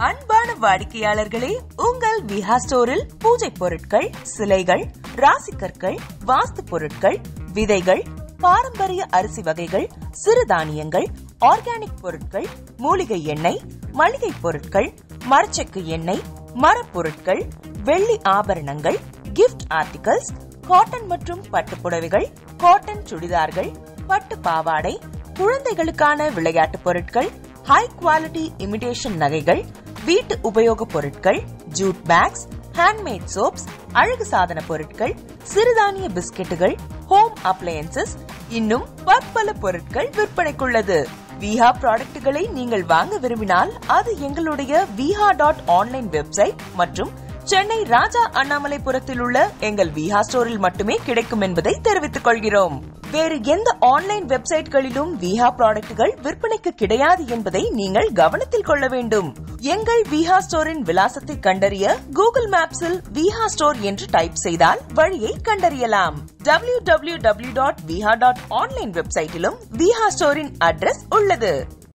அன்பான வாடிக்கையாளர்களே, உங்கள் விஹா ஸ்டோரில் பூஜை பொருட்கள், சிலைகள், ராசிக்கற்கள், வாஸ்து பொருட்கள், விதைகள், பாரம்பரிய அரிசி வகைகள், சிறுதானியங்கள், ஆர்கானிக் பொருட்கள், மூலிகை எண்ணெய், மளிகை பொருட்கள், மரச்செக்கு எண்ணெய், மரப்பொருட்கள், வெள்ளி ஆபரணங்கள், கிஃப்ட் ஆர்டிகல்ஸ், காட்டன் மற்றும் பட்டு புடவைகள், காட்டன் சுடிதார்கள், பட்டு பாவாடை, குழந்தைகளுக்கான விளையாட்டு பொருட்கள், ஹை குவாலிட்டி இமிடேஷன் நகைகள், வீட்டு உபயோக பொருட்கள், ஜூட் பேக்ஸ், ஹேண்ட்மேட் சோப்ஸ், அழகு சாதன பொருட்கள், சிறுதானிய பிஸ்கெட்டுகள், ஹோம் அப்ளையன்சஸ், இன்னும் பற்பல பொருட்கள் விற்பனைக்குள்ளது. விஹா ப்ராடக்ட்களை நீங்கள் வாங்க விரும்பினால் அது எங்களுடைய viha.online வெப்சைட் மற்றும் சென்னை ராஜா அண்ணாமலைபுரத்தில் உள்ள எங்கள் விஹா ஸ்டோரில் மட்டுமே கிடைக்கும் என்பதை தெரிவித்துக் கொள்கிறோம். வேறு எந்த ஆன்லைன் வெப்சைட்களிலும் விஹா ப்ராடக்ட்கள் விற்பனைக்கு கிடையாது என்பதை நீங்கள் கவனத்தில் கொள்ள வேண்டும். எங்கள் விஹா ஸ்டோரின் விலாசத்தை கண்டறிய கூகுள் மேப்ஸில் விஹா ஸ்டோர் என்று டைப் செய்தால் வழியை கண்டறியலாம். www.viha.online வெப்சைட்டிலும் விஹா ஸ்டோரின் அட்ரஸ் உள்ளது.